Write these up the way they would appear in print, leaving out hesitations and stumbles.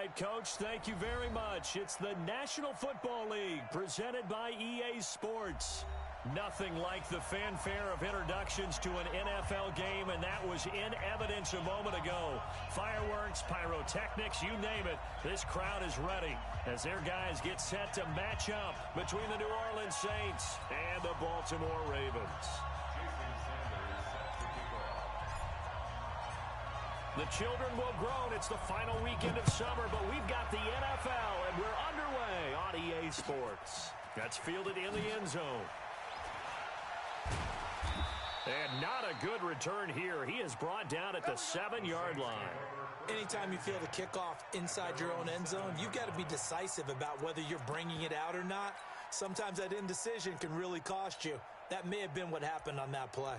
right, Coach. Thank you very much. It's the National Football League presented by EA Sports. Nothing like the fanfare of introductions to an NFL game, and that was in evidence a moment ago. Fireworks, pyrotechnics, you name it. This crowd is ready as their guys get set to match up between the New Orleans Saints and the Baltimore Ravens. The children will groan. It's the final weekend of summer, but we've got the NFL, and we're underway on EA Sports. That's fielded in the end zone. And not a good return here. He is brought down at the 7-yard line. Anytime you feel the kickoff inside your own end zone, you've got to be decisive about whether you're bringing it out or not. Sometimes that indecision can really cost you. That may have been what happened on that play.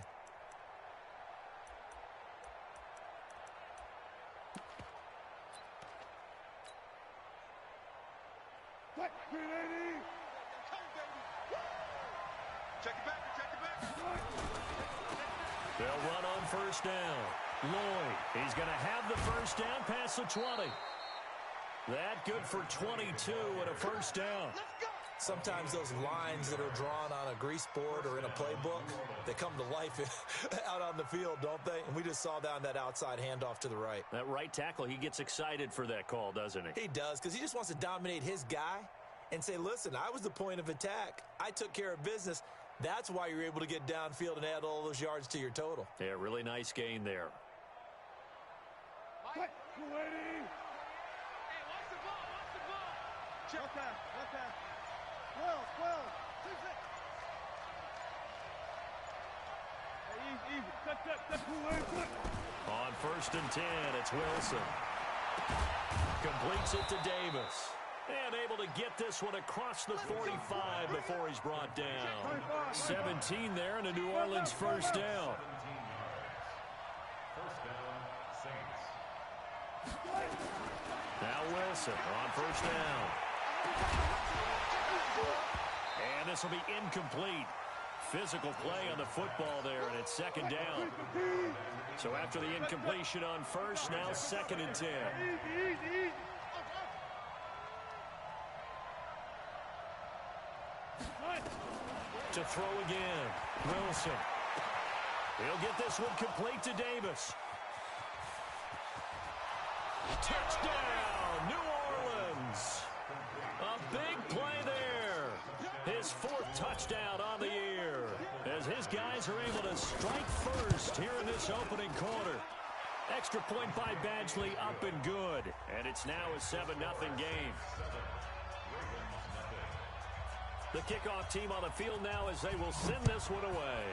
They'll run on first down. Lloyd, he's going to have the first down past the 20. That good for 22 and a first down. Sometimes those lines that are drawn on a grease board or in a playbook, they come to life out on the field, don't they? And we just saw down that outside handoff to the right. That right tackle, he gets excited for that call, doesn't he? He does, because he just wants to dominate his guy and say, listen, I was the point of attack. I took care of business. That's why you're able to get downfield and add all those yards to your total. Yeah, really nice gain there. Hey, watch the ball, watch the ball. Check. Okay. 12. 6. Hey, easy. Cut. On first and 10, it's Wilson. Completes it to Davis. And able to get this one across the 45 before he's brought down. 17 there and a New Orleans first down. Now Wilson on first down. And this will be incomplete. Physical play on the football there, and it's second down. So after the incompletion on first, now second and 10. To throw again. Wilson. He'll get this one complete to Davis. Touchdown, New Orleans. A big play there. His fourth touchdown on the year as his guys are able to strike first here in this opening quarter. Extra point by Badgley up and good. And it's now a 7-0 game. The kickoff team on the field now as they will send this one away.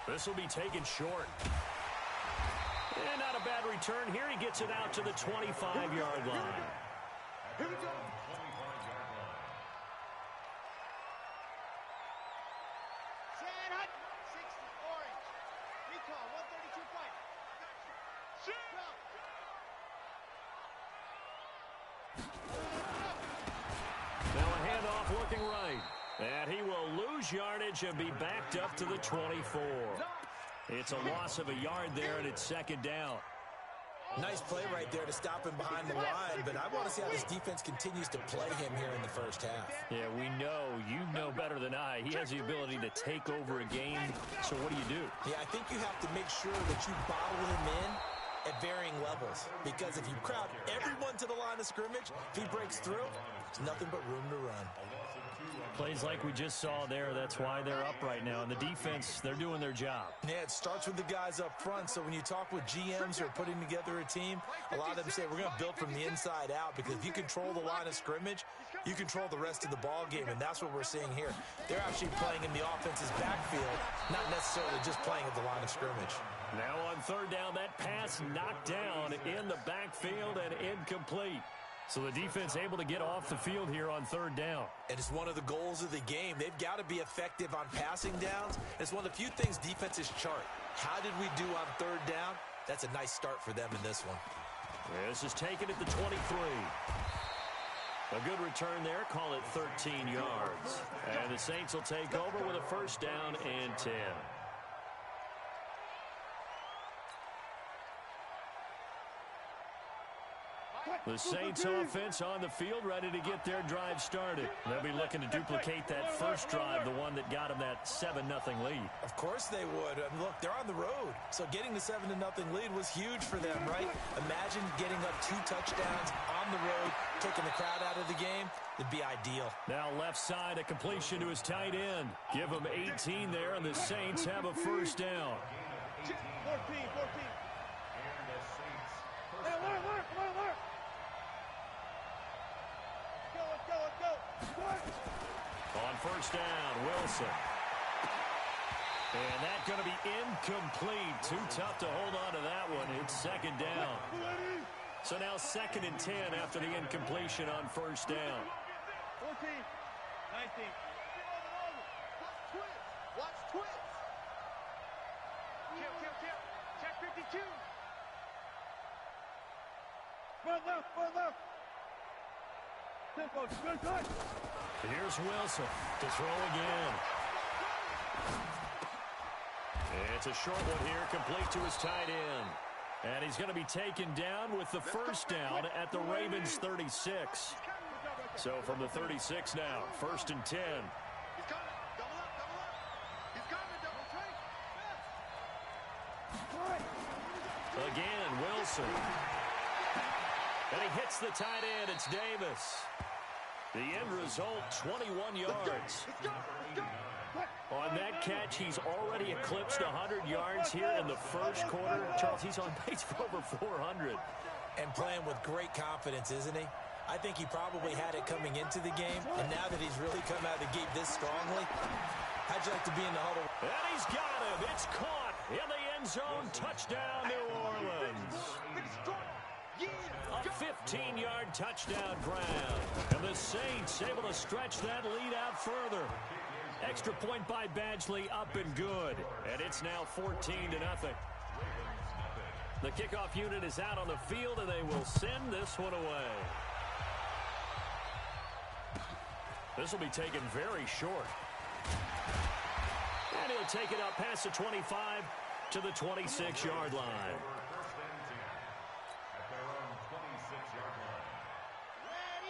This will be taken short. And not a bad return here. He gets it out to the 25-yard line. Here we go. Looking right. And he will lose yardage and be backed up to the 24. It's a loss of a yard there, and it's second down. Nice play right there to stop him behind the line, but I want to see how this defense continues to play him here in the first half. Yeah, we know. You know better than I. He has the ability to take over a game, so what do? Yeah, I think you have to make sure that you bottle him in at varying levels, because if you crowd everyone to the line of scrimmage, if he breaks through, there's nothing but room to run. Plays like we just saw there, that's why they're up right now. And the defense, they're doing their job. Yeah, it starts with the guys up front. So when you talk with GMs who are putting together a team, a lot of them say we're going to build from the inside out, because if you control the line of scrimmage, you control the rest of the ball game, and that's what we're seeing here. They're actually playing in the offense's backfield, not necessarily just playing at the line of scrimmage. Now on third down, that pass knocked down in the backfield and incomplete. So the defense able to get off the field here on third down. And it's one of the goals of the game. They've got to be effective on passing downs. It's one of the few things defenses chart. How did we do on third down? That's a nice start for them in this one. This is taken at the 23. A good return there. Call it 13 yards. And the Saints will take over with a first down and 10. The Saints offense on the field, ready to get their drive started. They'll be looking to duplicate that first drive, the one that got them that 7-0 lead. Of course they would. I mean, look, they're on the road. So getting the 7-0 lead was huge for them, right? Imagine getting up 2 touchdowns on the road, taking the crowd out of the game. It'd be ideal. Now left side, a completion to his tight end. Give him 18 there, and the Saints have a first down. 14. Hey, work. Let's go. On first down, Wilson. And that's going to be incomplete. Too tough to hold on to that one. It's second down. So now 2nd and 10 after the incompletion on first down. 14. 19. Watch twins. Kill. Check 52. Run left. Tempo, good. Here's Wilson to throw again. It's a short one here, complete to his tight end. And he's going to be taken down with the first down at the Ravens' 36. So from the 36 now, 1st and 10. He's got it. Double up. He's got it. Double tight. Again, Wilson. And he hits the tight end. It's Davis. The end result, 21 yards. Let's go. On that catch, he's already eclipsed 100 yards here in the first quarter. Charles, he's on pace for over 400. And playing with great confidence, isn't he? I think he probably had it coming into the game, and now that he's really come out of the gate this strongly, how'd you like to be in the huddle? And he's got him. It's caught in the end zone. Touchdown, New Orleans. A 15-yard touchdown grab. And the Saints able to stretch that lead out further. Extra point by Badgley, up and good. And it's now 14-0. The kickoff unit is out on the field, and they will send this one away. This will be taken very short. And he'll take it up past the 25 to the 26-yard line.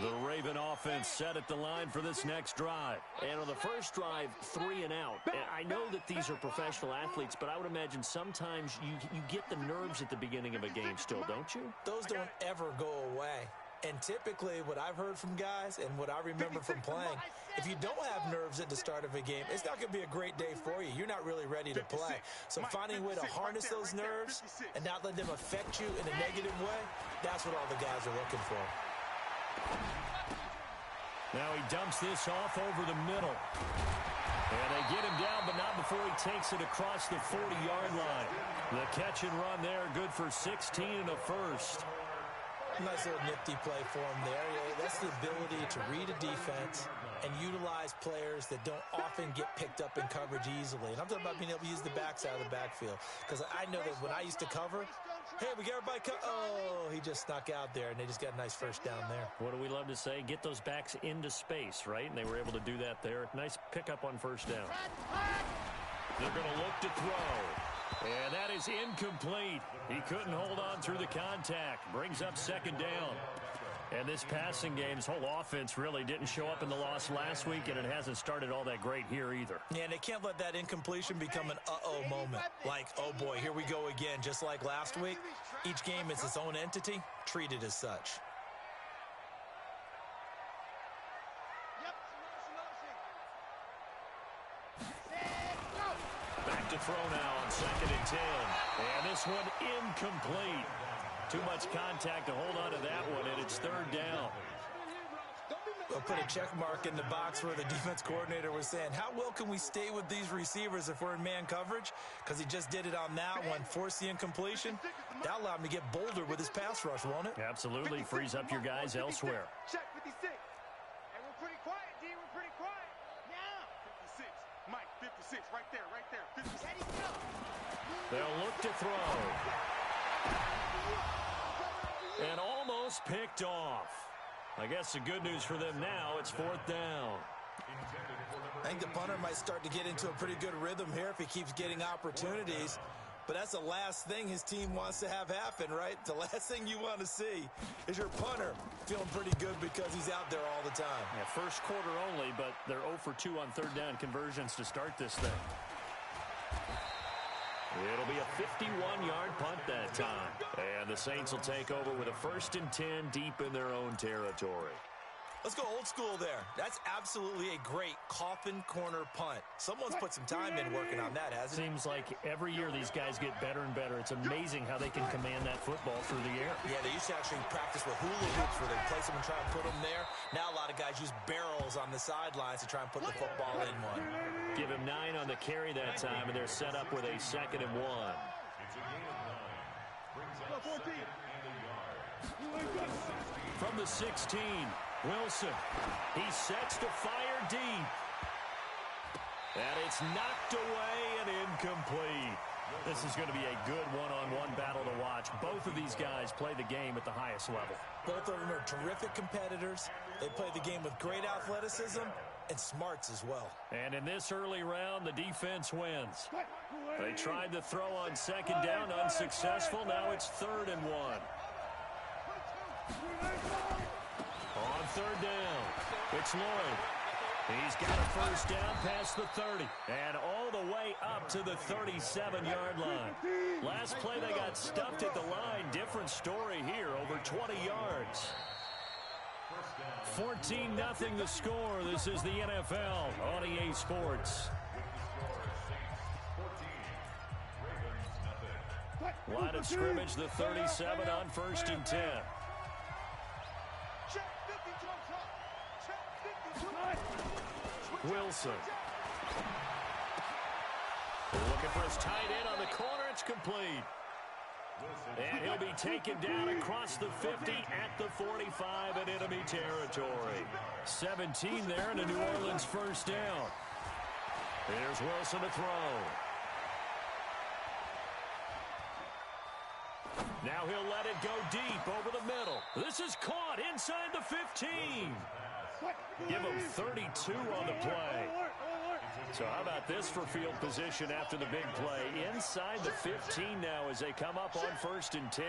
The Raven offense set at the line for this next drive. And on the first drive, 3 and out. And I know that these are professional athletes, but I would imagine sometimes you get the nerves at the beginning of a game still, don't you? Those don't ever go away. And typically what I've heard from guys and what I remember from playing, if you don't have nerves at the start of a game, it's not going to be a great day for you. You're not really ready to play. So finding a way to harness those nerves and not let them affect you in a negative way, that's what all the guys are looking for. Now he dumps this off over the middle. And they get him down, but not before he takes it across the 40-yard line. The catch and run there, good for 16 and a first. Nice little nifty play for him there. Yeah, that's the ability to read a defense and utilize players that don't often get picked up in coverage easily. And I'm talking about being able to use the backs out of the backfield. Because I know that when I used to cover, hey, we got everybody oh, he just snuck out there, and they just got a nice first down there. What do we love to say? Get those backs into space, right? And they were able to do that there. Nice pickup on first down. They're going to look to throw. And that is incomplete. He couldn't hold on through the contact. Brings up second down. And this passing game, his whole offense really didn't show up in the loss last week, and it hasn't started all that great here either. Yeah, and they can't let that incompletion become an uh-oh moment. Like, oh boy, here we go again. Just like last week, each game is its own entity, treated as such. Back to throw now on 2nd and 10. And this one incomplete. Too much contact to hold on to that one, and it's 3rd down. We'll put a check mark in the box where the defense coordinator was saying, how well can we stay with these receivers if we're in man coverage? Because he just did it on that one, forced the incompletion. That'll allow him to get bolder with his pass rush, won't it? Absolutely. Frees up your guys elsewhere. Check 56. And we're pretty quiet, D. We're pretty quiet. Now. 56. Mike, 56. Right there. 56. They'll look to throw. And almost picked off. I guess the good news for them now, it's 4th down. I think the punter might start to get into a pretty good rhythm here if he keeps getting opportunities. But that's the last thing his team wants to have happen, right? The last thing you want to see is your punter feeling pretty good because he's out there all the time. Yeah, first quarter only, but they're 0 for 2 on third down conversions to start this thing. It'll be a 51-yard punt that time. And the Saints will take over with a 1st and 10 deep in their own territory. Let's go old school there. That's absolutely a great coffin corner punt. Someone's put some time in working on that, hasn't it? Seems like every year these guys get better and better. It's amazing how they can command that football through the air. Yeah, they used to actually practice with hula hoops where they place them and try and put them there. Now a lot of guys use barrels on the sidelines to try and put the football in one. Give him 9 on the carry that time, and they're set up with a 2nd and 1. From the 16, Wilson. He sets to fire deep. And it's knocked away and incomplete. This is going to be a good one-on-one battle to watch. Both of these guys play the game at the highest level. Both of them are terrific competitors. They play the game with great athleticism and smarts as well. And in this early round, the defense wins. They tried to throw on 2nd down, unsuccessful. Now it's 3rd and 1. On 3rd down, it's Lloyd. He's got a 1st down past the 30 and all the way up to the 37-yard line. Last play they got stuffed at the line. Different story here, over 20 yards. 14-0 the score. This is the NFL on EA Sports. Line of scrimmage, the 37 on 1st and 10. Wilson. Looking for his tight end on the corner. It's complete. And he'll be taken down across the 50 at the 45 in enemy territory. 17 there and a New Orleans 1st down. Here's Wilson to throw. Now he'll let it go deep over the middle. This is caught inside the 15. Give him 32 on the play. So how about this for field position after the big play? Inside the 15 now as they come up on 1st and 10.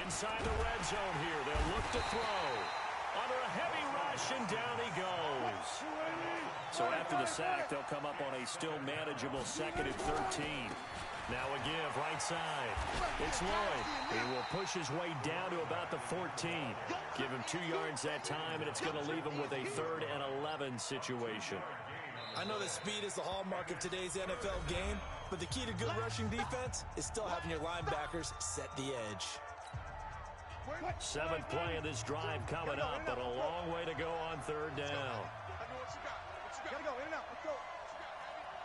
Inside the red zone here. They'll look to throw. Under a heavy rush, and down he goes. So after the sack, they'll come up on a still manageable 2nd and 13. Now a give, right side. It's Lloyd. He will push his way down to about the 14. Give him 2 yards that time, and it's going to leave him with a 3rd and 11 situation. I know that speed is the hallmark of today's NFL game, but the key to good rushing defense is still having your linebackers set the edge. 7th play of this drive coming up, but a long way to go on 3rd down. Gotta go, in and out. Let's go.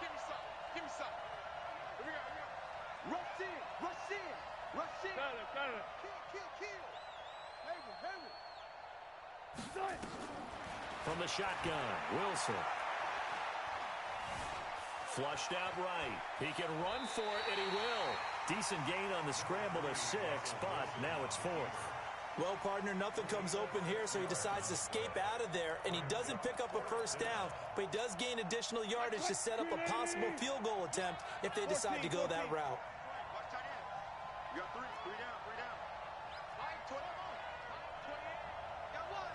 Give me some. Give me some. Here we go. Rush in. Rush in. Rush in. Got it. Kill. Have it. From the shotgun, Wilson. Flushed out right. He can run for it, and he will. Decent gain on the scramble to 6, but now it's 4th. Well, partner, nothing comes open here, so he decides to escape out of there, and he doesn't pick up a 1st down, but he does gain additional yardage to set up a possible field goal attempt if they decide to go that route. You got 3 down. 28. Got one.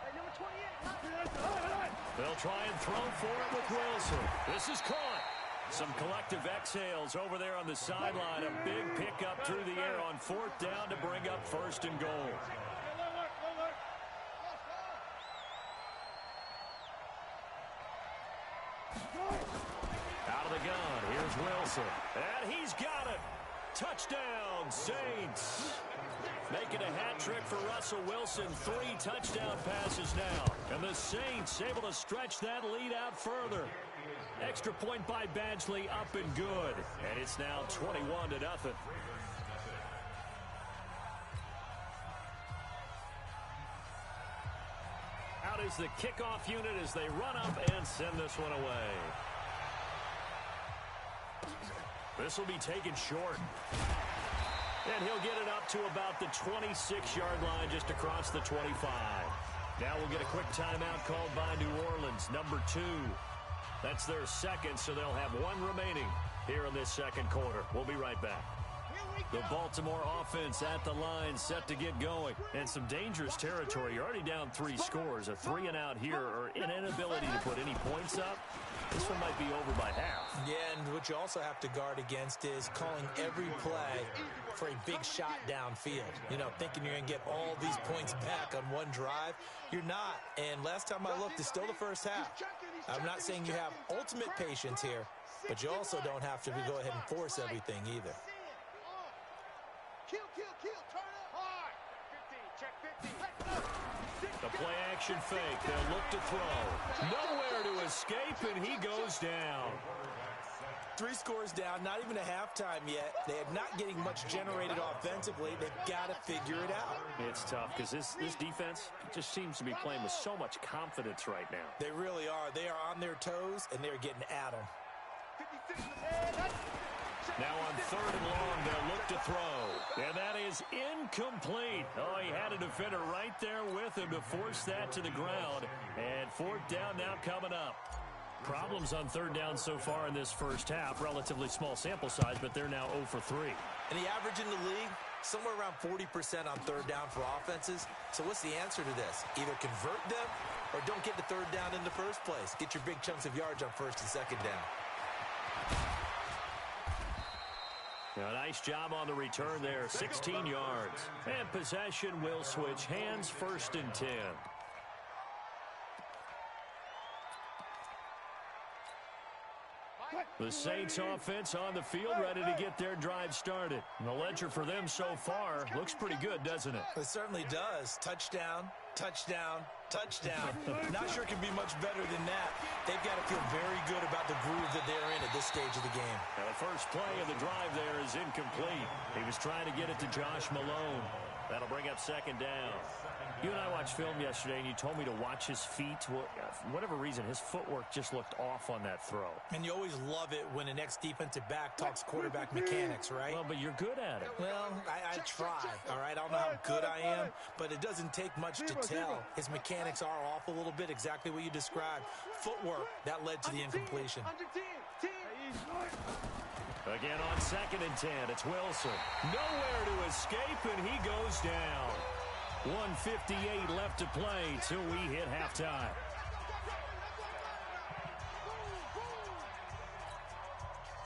Hey, number 28. They'll try and throw for it with Wilson. This is caught. Some collective exhales over there on the sideline. A big pickup through the air on 4th down to bring up 1st and goal. Out of the gun, here's Wilson. And he's got it. Touchdown, Saints. Making a hat trick for Russell Wilson. 3 touchdown passes now. And the Saints able to stretch that lead out further. Extra point by Badgley, up and good. And it's now 21-0. Out is the kickoff unit as they run up and send this one away. This will be taken short. And he'll get it up to about the 26-yard line just across the 25. Now we'll get a quick timeout called by New Orleans, number 2. That's their second, so they'll have one remaining here in this second quarter. We'll be right back. The Baltimore offense at the line, set to get going. And some dangerous territory. You're already down 3 scores. A 3 and out here, or an inability to put any points up. This one might be over by half. Yeah, and what you also have to guard against is calling every play for a big shot downfield. You know, thinking you're going to get all these points back on one drive. You're not. And last time I looked, it's still the first half. I'm not saying you have ultimate patience here, but you also don't have to go ahead and force everything either. The play action fake. They'll look to throw. Nowhere to escape, and he goes down. 3 scores down, not even a halftime yet. They are not getting much generated offensively. They've got to figure it out. It's tough because this defense just seems to be playing with so much confidence right now. They really are. They are on their toes, and they're getting at them. Now on 3rd and long, they'll look to throw. And that is incomplete. Oh, he had a defender right there with him to force that to the ground. And 4th down now coming up. Problems on 3rd down so far in this first half. Relatively small sample size, but they're now 0 for 3. And the average in the league, somewhere around 40% on 3rd down for offenses. So what's the answer to this? Either convert them or don't get the 3rd down in the first place. Get your big chunks of yards on 1st and 2nd down. A nice job on the return there, 16 yards. And possession will switch hands, 1st and 10. The Saints offense on the field, ready to get their drive started. And the ledger for them so far looks pretty good, doesn't it? It certainly does. Touchdown, touchdown, touchdown. Not sure it can be much better than that. They've got to feel very good about the groove that they're in at this stage of the game. Now the first play of the drive there is incomplete. He was trying to get it to Josh Malone. That'll bring up 2nd down. You and I watched film yesterday, and you told me to watch his feet. Well, for whatever reason, his footwork just looked off on that throw. And you always love it when an ex-defensive back talks quarterback mechanics, right? Well, but you're good at it. Well, I try, all right? I don't know how good I am, but it doesn't take much to tell. His mechanics are off a little bit, exactly what you described. Footwork, that led to the incompletion. Again on 2nd and 10, it's Wilson. Nowhere to escape, and he goes down. 1:58 left to play till we hit halftime.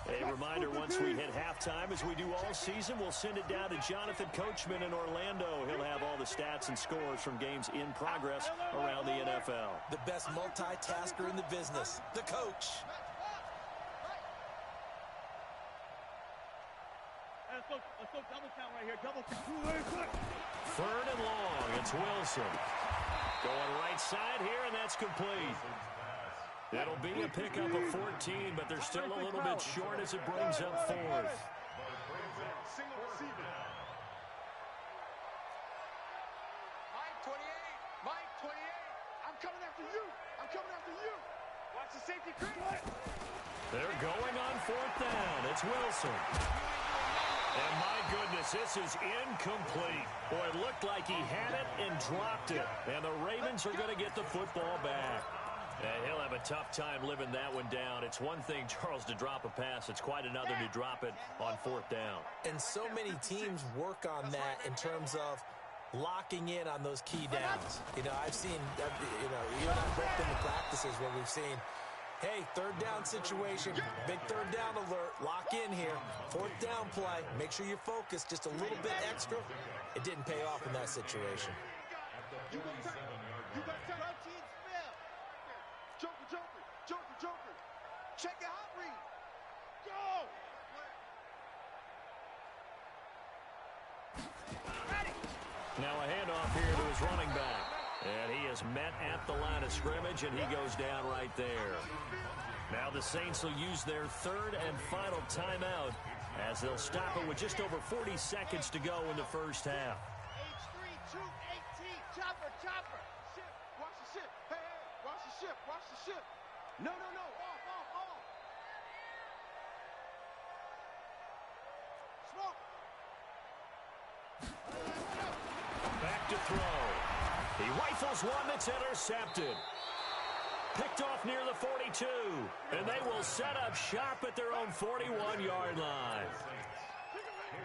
A reminder, once we hit halftime, as we do all season, we'll send it down to Jonathan Coachman in Orlando. He'll have all the stats and scores from games in progress around the NFL. The best multitasker in the business, the coach. Let's go double count right here. Double count. 3rd and long. It's Wilson. Going right side here, and that's complete. It'll be a pickup of 14, but they're still a little bit short as it brings up 4th. Single receiver. Mike 28. Mike 28. I'm coming after you. I'm coming after you. Watch the safety creep. They're going on 4th down. It's Wilson. And my goodness, this is incomplete. Boy, it looked like he had it and dropped it. And the Ravens are going to get the football back. And he'll have a tough time living that one down. It's one thing, Charles, to drop a pass. It's quite another to drop it on 4th down. And so many teams work on that in terms of locking in on those key downs. You know, I've seen, you and I both been to practices where we've seen, hey, 3rd down situation, big 3rd down alert, lock in here, 4th down play, make sure you're focused just a little bit extra. It didn't pay off in that situation. You got time. You got time. Joker, Joker, Joker, Joker. Check your hot read. Go! Ready. Now a handoff here to his running back. And he is met at the line of scrimmage, and he goes down right there. Now the Saints will use their 3rd and final timeout as they'll stop it with just over 40 seconds to go in the first half. H3, 218, chopper, chopper. Ship, watch the ship. Hey, hey, watch the ship, watch the ship. No, no, no, off, off, off. Smoke. Back to throw. He rifles one that's intercepted. Picked off near the 42. And they will set up shop at their own 41-yard line.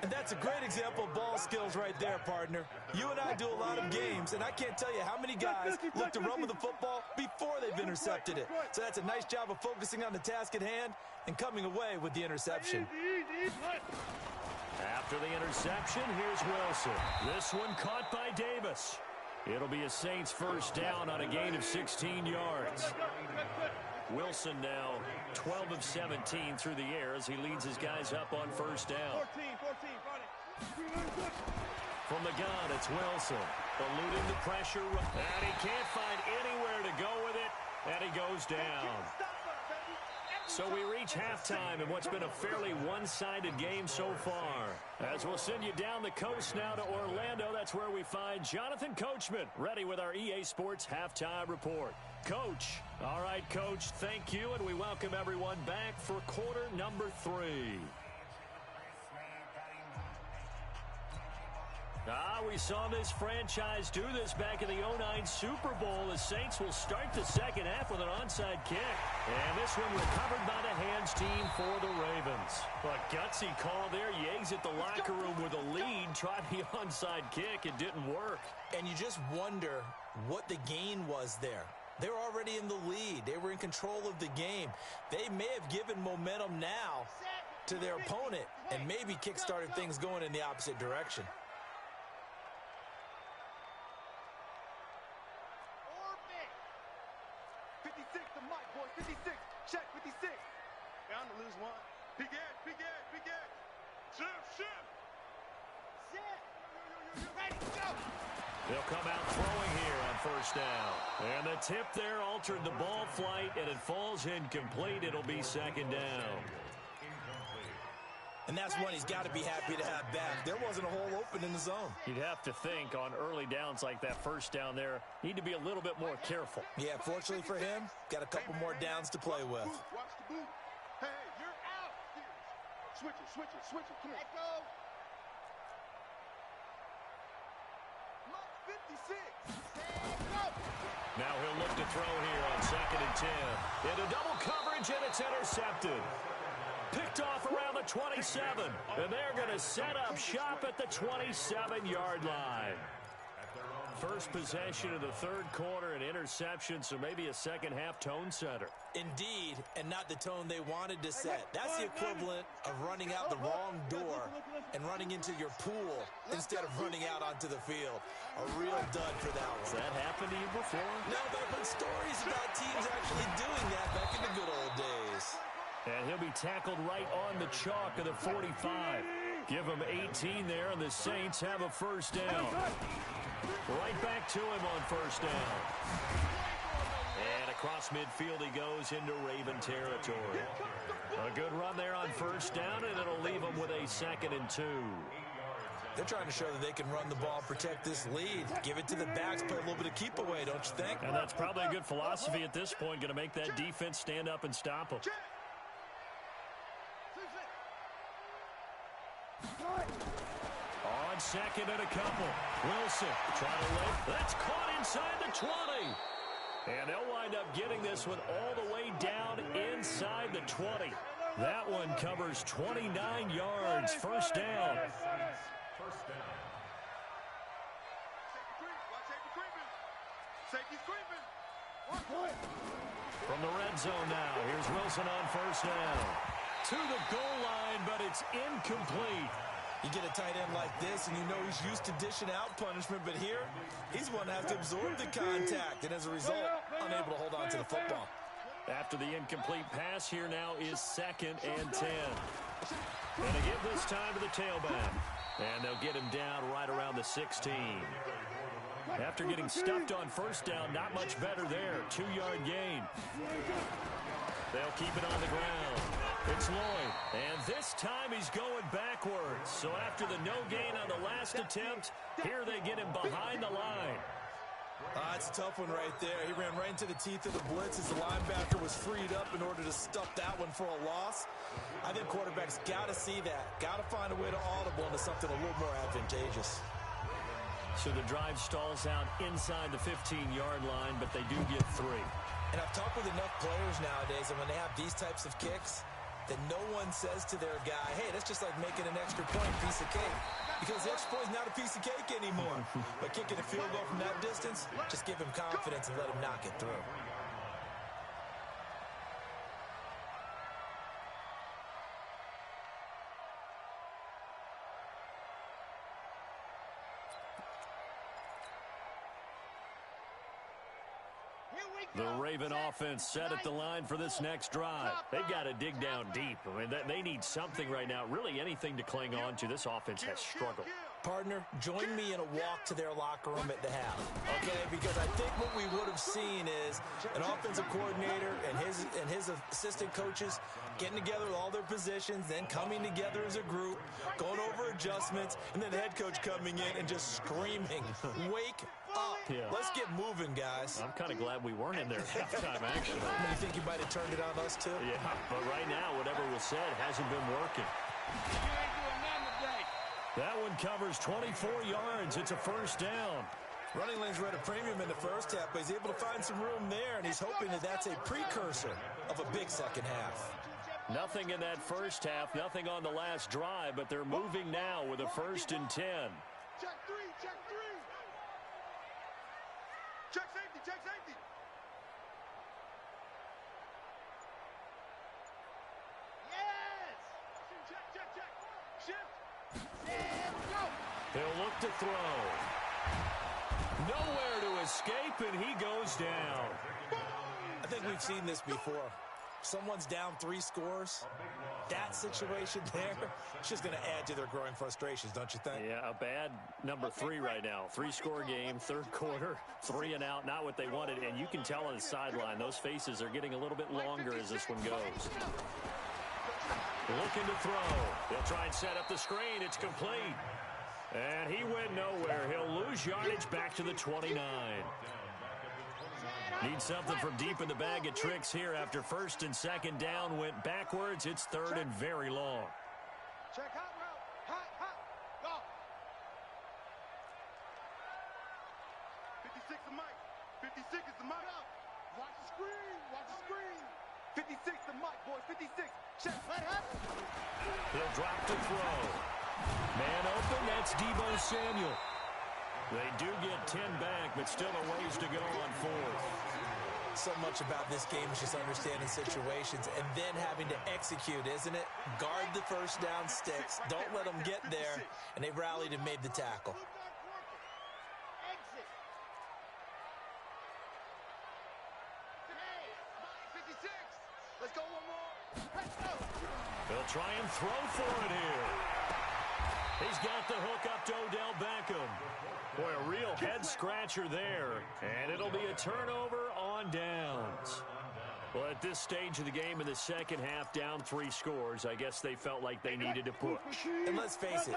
And that's a great example of ball skills right there, partner. You and I do a lot of games, and I can't tell you how many guys look to run with the football before they've intercepted it. So that's a nice job of focusing on the task at hand and coming away with the interception. After the interception, here's Wilson. This one caught by Davis. It'll be a Saints first down on a gain of 16 yards. Wilson now 12 of 17 through the air as he leads his guys up on first down. From the gun, it's Wilson. Eluding the pressure. And he can't find anywhere to go with it. And he goes down. So we reach halftime in what's been a fairly one-sided game so far. As we'll send you down the coast now to Orlando, that's where we find Jonathan Coachman, ready with our EA Sports Halftime Report. Coach. All right, Coach, thank you, and we welcome everyone back for quarter number 3. We saw this franchise do this back in the 09 Super Bowl. The Saints will start the second half with an onside kick. And this one recovered by the hands team for the Ravens. But gutsy call there. You exit the locker room with a lead. Try the onside kick. It didn't work. And you just wonder what the gain was there. They were already in the lead. They were in control of the game. They may have given momentum now to their opponent and maybe kick-started things going in the opposite direction. They'll come out throwing here on first down. And the tip there altered the ball flight, and it falls incomplete. It'll be second down. And that's one he's got to be happy to have back. There wasn't a hole open in the zone. You'd have to think on early downs like that first down there, need to be a little bit more careful. Yeah, fortunately for him, got a couple more downs to play with. Watch the boot. Hey, you're out. Switch it, switch it, switch it. Come on. Let go. 56. Now he'll look to throw here on 2nd and 10. Into double coverage, and it's intercepted. Picked off around the 27. And they're going to set up shop at the 27-yard line. First possession of the third quarter, an interception, so maybe a second-half tone setter. Indeed, and not the tone they wanted to set. That's the equivalent of running out the wrong door and running into your pool instead of running out onto the field. A real dud for that one. Has that happened to you before? No, but I've heard stories about teams actually doing that back in the good old days. And he'll be tackled right on the chalk of the 45. Give him 18 there, and the Saints have a first down. Right back to him on first down. And across midfield he goes into Raven territory. A good run there on first down, and it'll leave him with a 2nd and 2. They're trying to show that they can run the ball, protect this lead. Give it to the backs, play a little bit of keep away, don't you think? And that's probably a good philosophy at this point, going to make that defense stand up and stop them. On 2nd and a couple. Wilson trying to lay. That's caught inside the 20. And they'll wind up getting this one all the way down inside the 20. That one covers 29 yards. First down. From the red zone now, here's Wilson on first down. To the goal line, but it's incomplete. You get a tight end like this, and you know he's used to dishing out punishment, but here, he's one that has to absorb the contact, and as a result, unable to hold on to the football. After the incomplete pass, here now is 2nd and 10. And they give this time to the tailback. And they'll get him down right around the 16. After getting stuffed on first down, not much better there. 2-yard gain. They'll keep it on the ground. It's Lloyd, and this time he's going backwards. So after the no gain on the last attempt, here they get him behind the line. That's a tough one right there. He ran right into the teeth of the blitz as the linebacker was freed up in order to stuff that one for a loss. I think quarterbacks got to see that. Got to find a way to audible into something a little more advantageous. So the drive stalls out inside the 15-yard line, but they do get 3. And I've talked with enough players nowadays, and when they have these types of kicks, that no one says to their guy, hey, that's just like making an extra point, piece of cake. Because the extra point is not a piece of cake anymore. But kicking a field goal from that distance, just give him confidence and let him knock it through. The Raven offense set at the line for this next drive. They've got to dig down deep. I mean, they need something right now, really anything to cling on to. This offense has struggled. Partner, join me in a walk to their locker room at the half, okay? Because I think what we would have seen is an offensive coordinator and his assistant coaches getting together with all their positions, then coming together as a group, going over adjustments, and then the head coach coming in and just screaming, wake up. Yeah. Let's get moving, guys. I'm kind of glad we weren't in there at halftime, actually. You think you might have turned it on us, too? Yeah, but right now, whatever was said hasn't been working. That one covers 24 yards. It's a first down. Running lanes were at a premium in the first half, but he's able to find some room there, and he's hoping that that's a precursor of a big second half. Nothing in that first half, nothing on the last drive, but they're moving now with a 1st and 10. Check three, check three. Check safety, check safety. Yes! Check, check, check. Shift. And go. He'll look to throw. Nowhere to escape, and he goes down. I think we've seen this before. Someone's down 3 scores. That situation there, it's just going to add to their growing frustrations, don't you think? Yeah, a bad number 3 right now. 3-score game, third quarter, 3 and out, not what they wanted. And you can tell on the sideline, those faces are getting a little bit longer as this one goes. Looking to throw. They'll try and set up the screen. It's complete. And he went nowhere. He'll lose yardage back to the 29. Need something from deep in the bag of tricks here after 1st and 2nd down went backwards. It's 3rd and very long. Check hot route. Hot, hot. Go. 56 the mic. 56 is the mic. Watch the screen. Watch the screen. 56 the mic, boys. 56. Check. Let happen. He'll drop to throw. Man open. That's Deebo Samuel. They do get 10 back, but still a ways to go on 4th. So much about this game is just understanding situations and then having to execute, isn't it? Guard the first down sticks. Don't let them get there. And they rallied and made the tackle. Exit. Hey, 56. Let's go one more. Let's go. They'll try and throw for it here. He's got the hook up to Odell Beckham. Boy, a real head-scratcher there. And it'll be a turnover on downs. Well, at this stage of the game in the second half, down 3 scores, I guess they felt like they needed to push. And let's face it,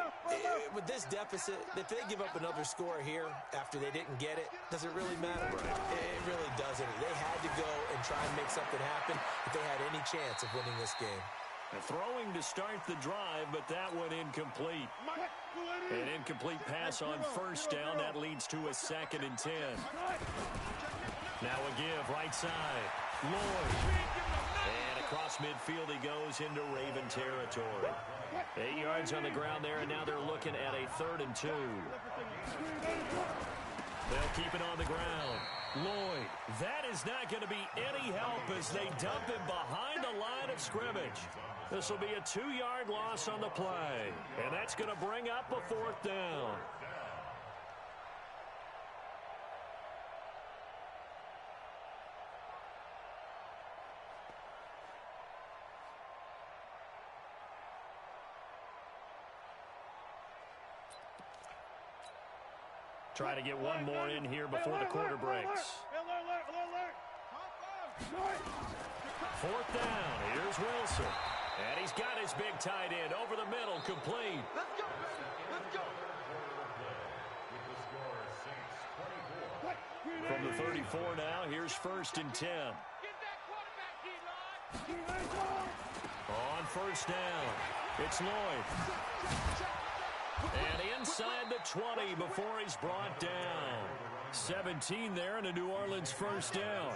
with this deficit, if they give up another score here after they didn't get it, does it really matter? It really doesn't. They had to go and try and make something happen if they had any chance of winning this game. Throwing to start the drive, but that one incomplete. An incomplete pass on 1st down. That leads to a 2nd and 10. Now a give, right side. Lloyd. And across midfield he goes into Raven territory. 8 yards on the ground there, and now they're looking at a 3rd and 2. They'll keep it on the ground. Lloyd. That is not going to be any help as they dump him behind the line of scrimmage. This will be a 2-yard loss on the play. And that's going to bring up a 4th down. Try to get one more in here before the quarter breaks. 4th down. Here's Wilson. And he's got his big tight end over the middle, complete. Let's go. Let's go. From the 34 now, here's 1st and 10. Get that quarterback, D-line. On 1st down, it's Lloyd. And inside the 20 before he's brought down. 17 there and a New Orleans 1st down.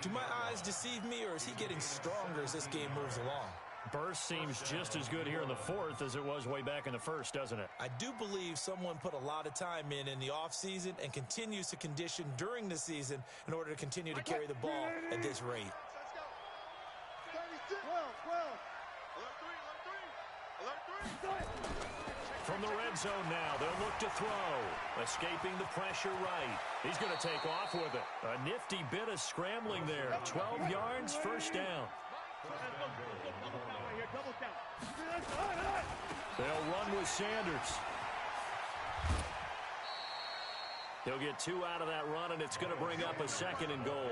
Do my eyes deceive me, or is he getting stronger as this game moves along? Burst seems just as good here in the fourth as it was way back in the first, doesn't it? I do believe someone put a lot of time in the offseason and continues to condition during the season in order to continue to carry the ball at this rate. From the red zone now, they'll look to throw. Escaping the pressure right. He's going to take off with it. A nifty bit of scrambling there. 12 yards, first down. They'll run with Sanders. He'll get 2 out of that run, and it's going to bring up a 2nd and goal.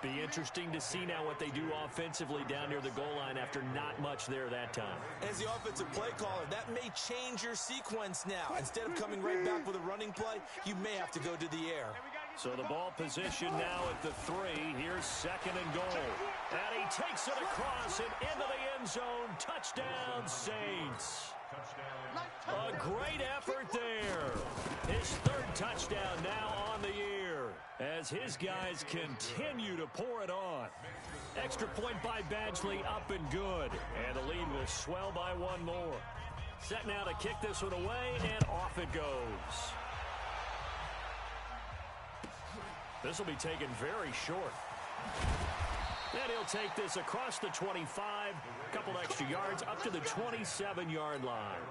Be interesting to see now what they do offensively down near the goal line after not much there that time. As the offensive play caller, that may change your sequence now. Instead of coming right back with a running play, you may have to go to the air. So the ball position now at the 3. Here's 2nd and goal. And he takes it across and into the end zone. Touchdown, Saints. A great effort there. His 3rd touchdown now on the year as his guys continue to pour it on. Extra point by Badgley, up and good. And the lead will swell by 1 more. Set now to kick this one away, and off it goes. This will be taken very short. And he'll take this across the 25, a couple extra yards, up to the 27-yard line.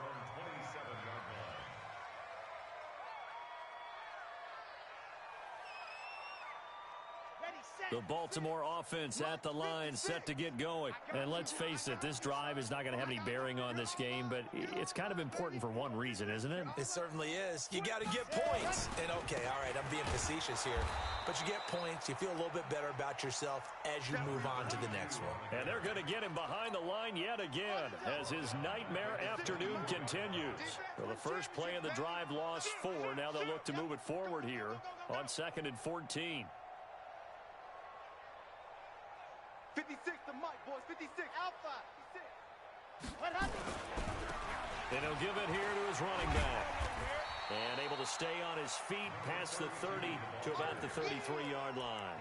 The Baltimore offense at the line, set to get going. And let's face it, this drive is not going to have any bearing on this game, but it's kind of important for one reason, isn't it? It certainly is. You got to get points. And, okay, all right, I'm being facetious here. But you get points, you feel a little bit better about yourself as you move on to the next one. And they're going to get him behind the line yet again as his nightmare afternoon continues. Well, the first play of the drive lost 4. Now they'll look to move it forward here on 2nd and 14. 56 to Mike, boys. 56. Alpha. 56. What happened? And he'll give it here to his running back. And able to stay on his feet past the 30 to about the 33-yard line.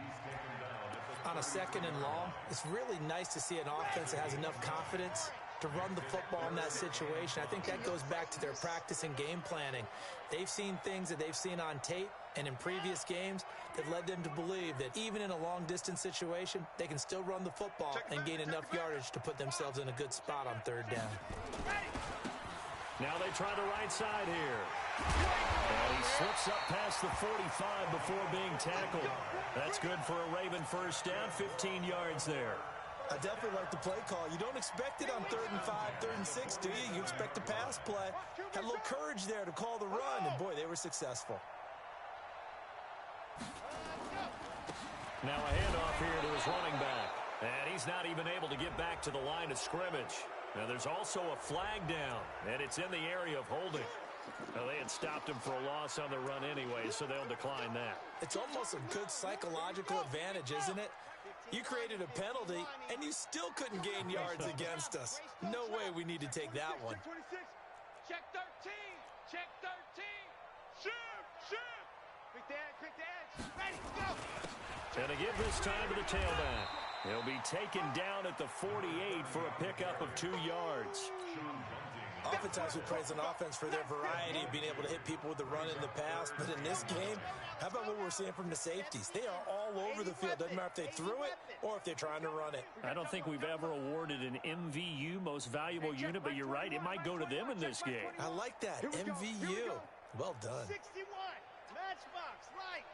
On a 2nd and long, it's really nice to see an offense that has enough confidence to run the football in that situation. I think that goes back to their practice and game planning. They've seen things that they've seen on tape and in previous games that led them to believe that even in a long-distance situation, they can still run the football and gain enough yardage to put themselves in a good spot on 3rd down. Now they try the right side here. And he slips up past the 45 before being tackled. That's good for a Raven first down, 15 yards there. I definitely like the play call. You don't expect it on 3rd and 5, 3rd and 6, do you? You expect a pass play. Had a little courage there to call the run, and boy, they were successful. Now a handoff here to his running back. And he's not even able to get back to the line of scrimmage. Now there's also a flag down, and it's in the area of holding. Now they had stopped him for a loss on the run anyway, so they'll decline that. It's almost a good psychological advantage, isn't it? You created a penalty, and you still couldn't gain yards against us. No way we need to take that one. 26. Check 13. Check 13. Shoot. Shoot. Quick the edge. Ready, go. And again this time to the tailback. He'll be taken down at the 48 for a pickup of 2 yards. Oftentimes we praise an offense for their variety of being able to hit people with the run in the pass. But in this game, how about what we're seeing from the safeties? They are all over the field. Doesn't matter if they threw it or if they're trying to run it. I don't think we've ever awarded an MVU, most valuable unit, but you're right. It might go to them in this game. I like that. MVU. Well done. 61. Matchbox, right.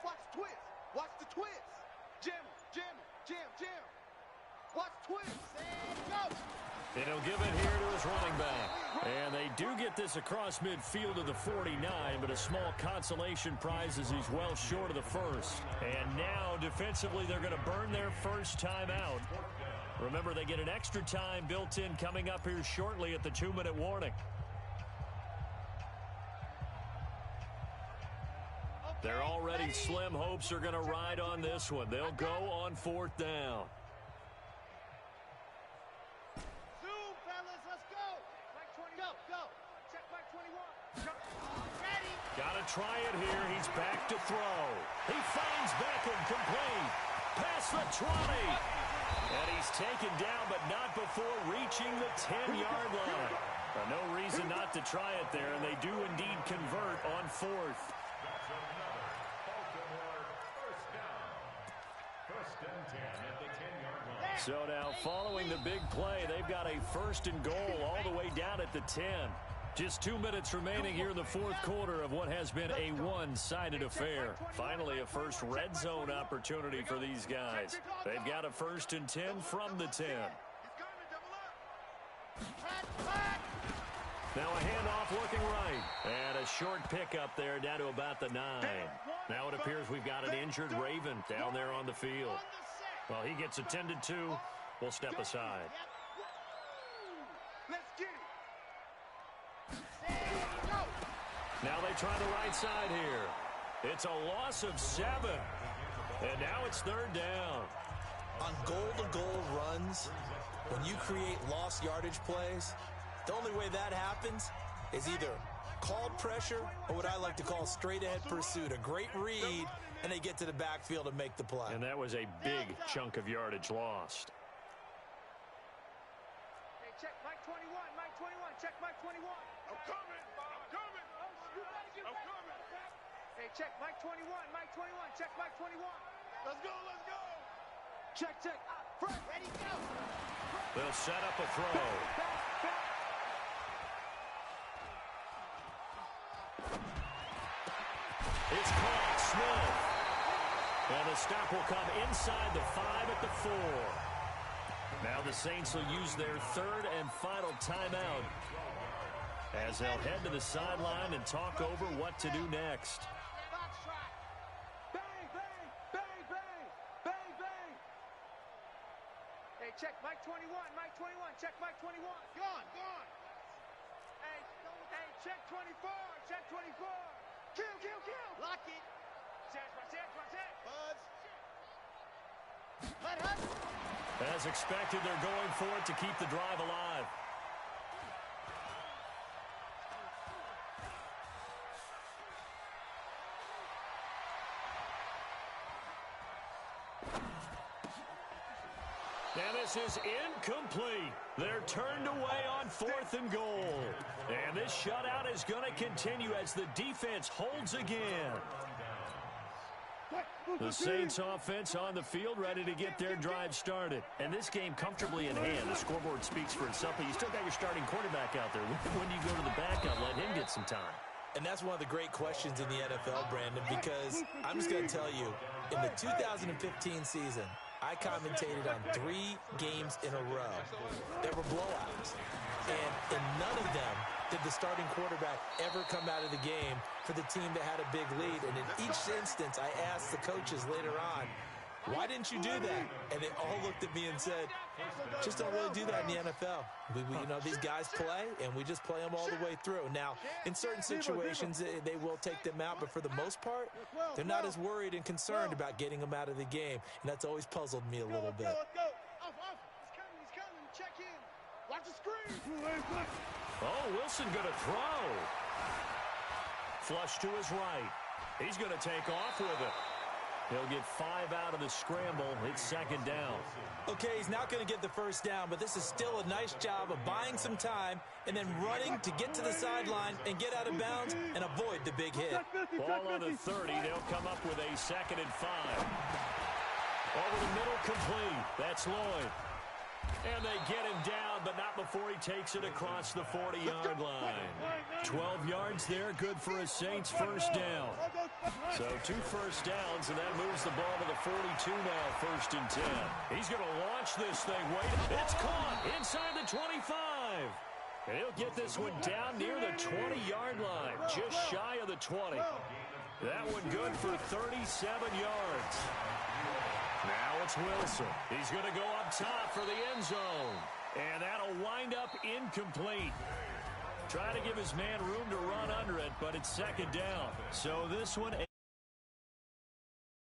Watch twist. Watch the twist. Jam, jam, jam, jam. Watch twist. And go. And he'll give it here to his running back. And they do get this across midfield of the 49, but a small consolation prize as he's well short of the first. And now, defensively, they're going to burn their first time out. Remember, they get an extra time built in coming up here shortly at the 2-minute warning. Their already slim hopes are going to ride on this one. They'll go on 4th down. Zoom, fellas, let's go. Back 20, go, go. Check back 21. Go. Ready. Got a try it here. He's back to throw. He finds Beckham complete. Past the 20. And he's taken down, but not before reaching the 10-yard line. No reason not to try it there, and they do indeed convert on fourth. So now, following the big play, they've got a 1st and goal all the way down at the 10. Just 2 minutes remaining here in the fourth quarter of what has been a one-sided affair. Finally, a first red zone opportunity for these guys. They've got a 1st and 10 from the 10. Now a handoff looking right. And a short pickup there down to about the 9. Now it appears we've got an injured Raven down there on the field. Well, he gets attended to. We'll step aside. Now they try the right side here. It's a loss of 7. And now it's 3rd down. On goal-to-goal runs, when you create lost yardage plays, the only way that happens is either called pressure or what I like to call straight-ahead pursuit. A great read, and they get to the backfield and make the play. And that was a big chunk of yardage lost. Hey, check Mike 21, Mike 21, check Mike 21. I'm coming, I'm coming, I'm coming. Hey, check Mike 21, Mike 21, check Mike 21. Let's go, let's go. Check, check. Front, ready, go. They'll set up a throw. It's caught, Smith. And the stop will come inside the 5 at the 4. Now the Saints will use their 3rd and final timeout as they'll head to the sideline and talk over what to do next. Bang, bang, bang, bang, bang, bang. Hey, check Mike 21, Mike 21, check Mike 21. Gone, gone. Hey, check 24, check 24. Kill, kill, kill. Lock it. Check, check. Buzz. Let us. As expected, they're going for it to keep the drive alive. And this is incomplete. They're turned away on 4th and goal. And this shutout is going to continue as the defense holds again. The Saints offense on the field ready to get their drive started. And this game comfortably in hand. The scoreboard speaks for itself, but you still got your starting quarterback out there. When do you go to the backup, let him get some time? And that's one of the great questions in the NFL, Brandon, because I'm just going to tell you, in the 2015 season, I commentated on 3 games in a row. There were blowouts. And in none of them did the starting quarterback ever come out of the game for the team that had a big lead. And in each instance, I asked the coaches later on, why didn't you do that? And they all looked at me and said, just don't really do that in the NFL. You know, these guys play, and we just play them all the way through. Now, in certain situations, they will take them out, but for the most part, they're not as worried and concerned about getting them out of the game, and that's always puzzled me a little bit. Let's go. Off. He's coming. Check in. Watch the screen. Oh, Wilson going to throw. Flush to his right. He's going to take off with it. He'll get 5 out of the scramble. It's 2nd down. Okay, he's not going to get the first down, but this is still a nice job of buying some time and then running to get to the sideline and get out of bounds and avoid the big hit. Ball on the 30. They'll come up with a 2nd and 5. Over the middle, complete. That's Lloyd. And they get him down, but not before he takes it across the 40-yard line. 12 yards there, good for a Saints first down. So 2 first downs, and that moves the ball to the 42 now, 1st and 10. He's going to launch this thing. Wait, it's caught inside the 25. And he'll get this one down near the 20-yard line, just shy of the 20. That one good for 37 yards. Now it's Wilson. He's going to go up top for the end zone. And that'll wind up incomplete. Try to give his man room to run under it, but it's 2nd down. So this one